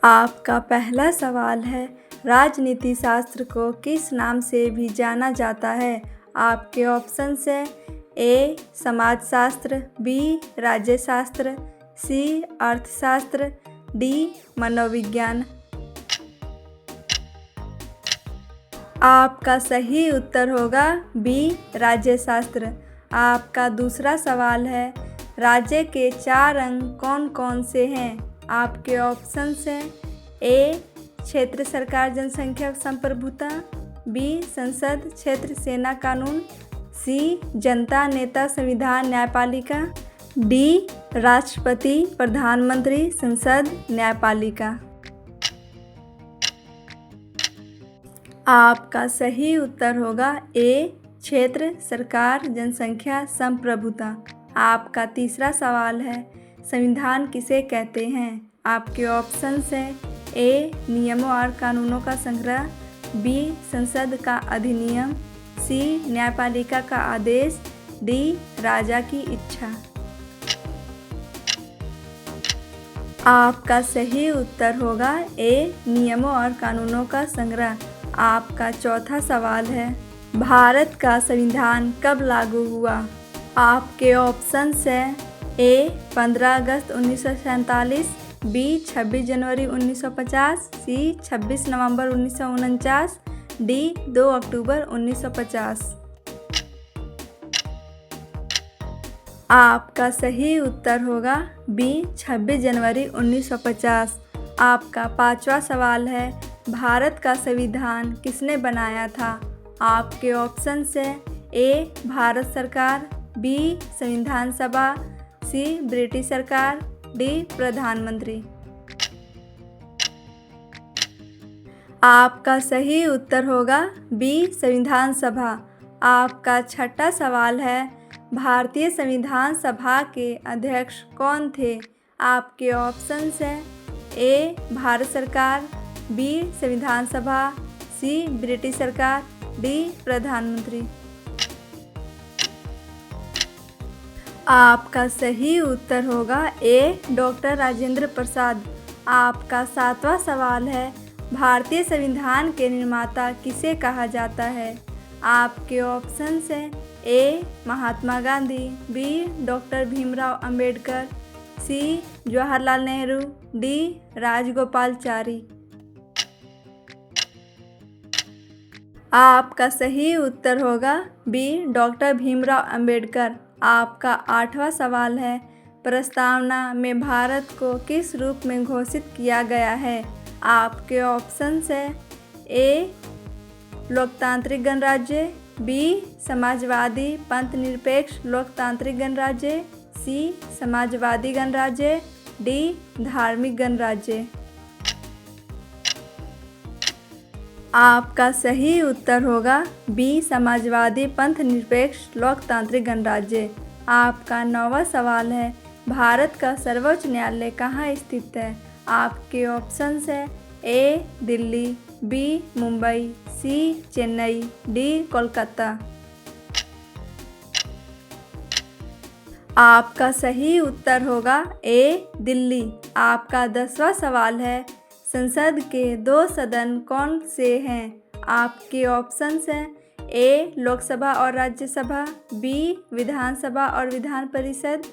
आपका पहला सवाल है, राजनीति शास्त्र को किस नाम से भी जाना जाता है? आपके ऑप्शंस हैं ए. समाजशास्त्र, बी. राज्यशास्त्र, सी. अर्थशास्त्र, डी. मनोविज्ञान। आपका सही उत्तर होगा बी. राज्यशास्त्र। आपका दूसरा सवाल है, राज्य के 4 अंग कौन कौन से हैं? आपके ऑप्शंस हैं ए. क्षेत्र सरकार जनसंख्या संप्रभुता, बी. संसद क्षेत्र सेना कानून, सी. जनता नेता संविधान न्यायपालिका, डी. राष्ट्रपति प्रधानमंत्री संसद न्यायपालिका। आपका सही उत्तर होगा ए. क्षेत्र सरकार जनसंख्या संप्रभुता। आपका तीसरा सवाल है, संविधान किसे कहते हैं? आपके ऑप्शंस हैं ए. नियमों और कानूनों का संग्रह, बी. संसद का अधिनियम, सी. न्यायपालिका का आदेश, डी. राजा की इच्छा। आपका सही उत्तर होगा ए. नियमों और कानूनों का संग्रह। आपका चौथा सवाल है, भारत का संविधान कब लागू हुआ? आपके ऑप्शंस हैं ए. 15 अगस्त 1947, बी. 26 जनवरी 1950, सी. 26 नवंबर 1949, डी. 2 अक्टूबर 1950। आपका सही उत्तर होगा बी. 26 जनवरी 1950। आपका पांचवा सवाल है, भारत का संविधान किसने बनाया था? आपके ऑप्शंस हैं ए. भारत सरकार, बी. संविधान सभा, सी. ब्रिटिश सरकार, डी. प्रधानमंत्री। आपका सही उत्तर होगा बी. संविधान सभा। आपका छठा सवाल है, भारतीय संविधान सभा के अध्यक्ष कौन थे? आपके ऑप्शंस हैं ए. भारत सरकार, बी. संविधान सभा, सी. ब्रिटिश सरकार, डी. प्रधानमंत्री। आपका सही उत्तर होगा ए. डॉक्टर राजेंद्र प्रसाद। आपका सातवां सवाल है, भारतीय संविधान के निर्माता किसे कहा जाता है? आपके ऑप्शंस हैं ए. महात्मा गांधी, बी. डॉक्टर भीमराव अंबेडकर, सी. जवाहरलाल नेहरू, डी. राजगोपालाचारी। आपका सही उत्तर होगा बी. डॉक्टर भीमराव अंबेडकर। आपका आठवां सवाल है, प्रस्तावना में भारत को किस रूप में घोषित किया गया है? आपके ऑप्शंस हैं ए. लोकतांत्रिक गणराज्य, बी. समाजवादी पंथ निरपेक्ष लोकतांत्रिक गणराज्य, सी. समाजवादी गणराज्य, डी. धार्मिक गणराज्य। आपका सही उत्तर होगा बी. समाजवादी पंथ निरपेक्ष लोकतांत्रिक गणराज्य। आपका 9वां सवाल है, भारत का सर्वोच्च न्यायालय कहाँ स्थित है? आपके ऑप्शंस हैं ए. दिल्ली, बी. मुंबई, सी. चेन्नई, डी. कोलकाता। आपका सही उत्तर होगा ए. दिल्ली। आपका 10वां सवाल है, संसद के 2 सदन कौन से हैं? आपके ऑप्शंस हैं ए. लोकसभा और राज्यसभा, बी. विधानसभा और विधान परिषद,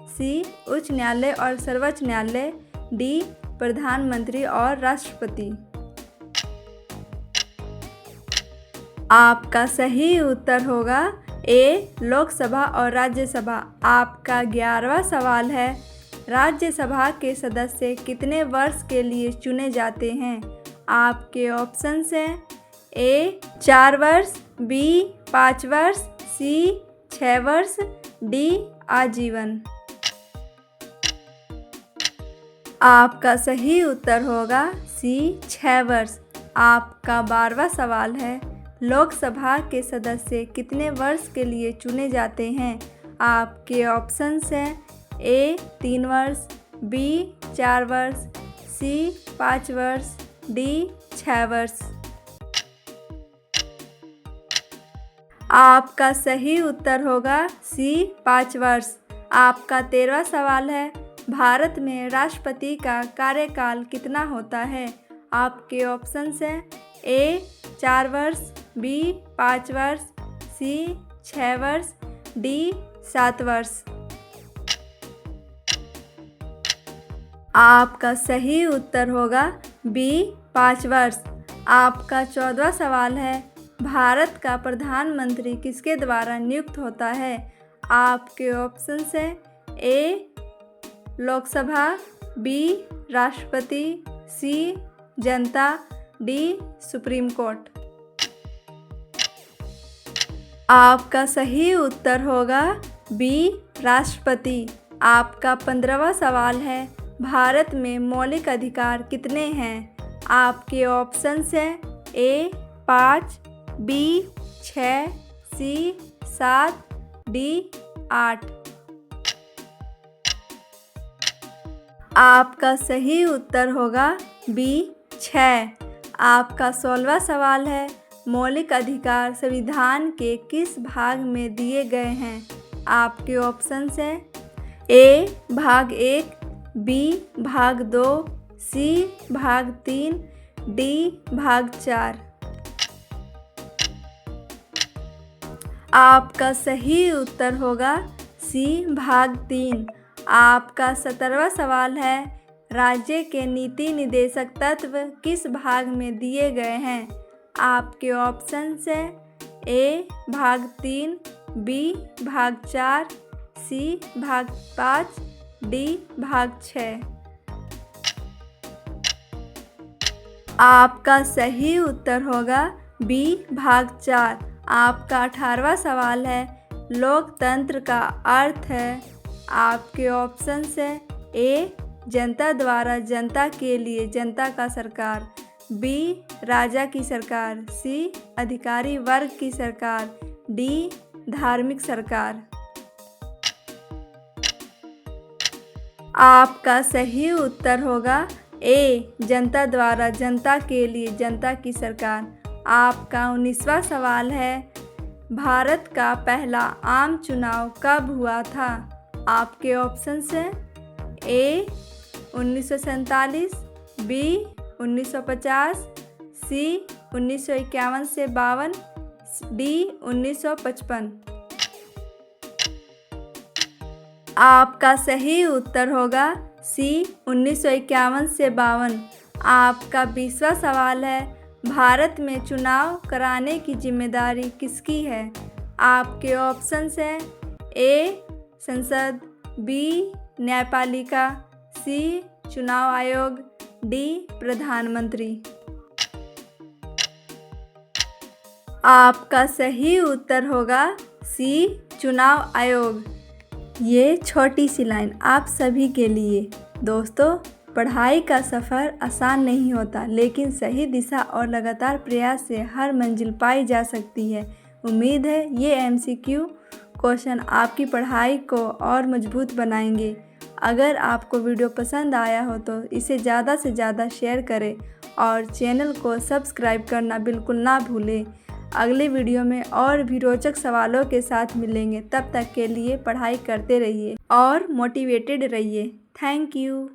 सी. उच्च न्यायालय और सर्वोच्च न्यायालय, डी. प्रधानमंत्री और राष्ट्रपति। आपका सही उत्तर होगा ए. लोकसभा और राज्यसभा। आपका 11वां सवाल है, राज्यसभा के सदस्य कितने वर्ष के लिए चुने जाते हैं? आपके ऑप्शंस हैं ए. 4 वर्ष, बी. 5 वर्ष, सी. 6 वर्ष, डी. आजीवन। आपका सही उत्तर होगा सी. 6 वर्ष। आपका 12वां सवाल है, लोकसभा के सदस्य कितने वर्ष के लिए चुने जाते हैं? आपके ऑप्शंस हैं ए. 3 वर्ष, बी. 4 वर्ष, सी. 5 वर्ष, डी. 6 वर्ष। आपका सही उत्तर होगा सी. 5 वर्ष। आपका 13वां सवाल है, भारत में राष्ट्रपति का कार्यकाल कितना होता है? आपके ऑप्शंस हैं ए 4 वर्ष, बी 5 वर्ष, सी 6 वर्ष, डी 7 वर्ष। आपका सही उत्तर होगा बी 5 वर्ष। आपका 14वां सवाल है, भारत का प्रधानमंत्री किसके द्वारा नियुक्त होता है? आपके ऑप्शंस हैं ए लोकसभा, बी राष्ट्रपति, सी जनता, डी सुप्रीम कोर्ट। आपका सही उत्तर होगा बी राष्ट्रपति। आपका 15वां सवाल है, भारत में मौलिक अधिकार कितने हैं? आपके ऑप्शंस हैं ए 5, बी 6, सी 7, डी 8। आपका सही उत्तर होगा बी 6। आपका 16वां सवाल है, मौलिक अधिकार संविधान के किस भाग में दिए गए हैं? आपके ऑप्शंस हैं ए भाग 1, बी भाग 2, सी भाग 3, डी भाग 4। आपका सही उत्तर होगा सी भाग 3। आपका 17वां सवाल है, राज्य के नीति निर्देशक तत्व किस भाग में दिए गए हैं? आपके ऑप्शंस हैं ए भाग 3, बी भाग 4, सी भाग 5, डी भाग 6। आपका सही उत्तर होगा बी भाग 4। आपका 18वां सवाल है, लोकतंत्र का अर्थ है? आपके ऑप्शंस हैं ए जनता द्वारा जनता के लिए जनता का सरकार, बी राजा की सरकार, सी अधिकारी वर्ग की सरकार, डी धार्मिक सरकार। आपका सही उत्तर होगा ए जनता द्वारा जनता के लिए जनता की सरकार। आपका 19वां सवाल है, भारत का पहला आम चुनाव कब हुआ था? आपके ऑप्शंस हैं ए 1947, बी 1950, सी 1951 से 52, डी 1955। आपका सही उत्तर होगा सी 1951 से 52। आपका 20वां सवाल है, भारत में चुनाव कराने की जिम्मेदारी किसकी है? आपके ऑप्शंस हैं ए संसद, बी न्यायपालिका, सी चुनाव आयोग, डी प्रधानमंत्री। आपका सही उत्तर होगा सी चुनाव आयोग। ये छोटी सी लाइन आप सभी के लिए। दोस्तों, पढ़ाई का सफ़र आसान नहीं होता, लेकिन सही दिशा और लगातार प्रयास से हर मंजिल पाई जा सकती है। उम्मीद है ये MCQ क्वेश्चन आपकी पढ़ाई को और मजबूत बनाएंगे। अगर आपको वीडियो पसंद आया हो तो इसे ज़्यादा से ज़्यादा शेयर करें और चैनल को सब्सक्राइब करना बिल्कुल ना भूलें। अगले वीडियो में और भी रोचक सवालों के साथ मिलेंगे। तब तक के लिए पढ़ाई करते रहिए और मोटिवेटेड रहिए। Thank you.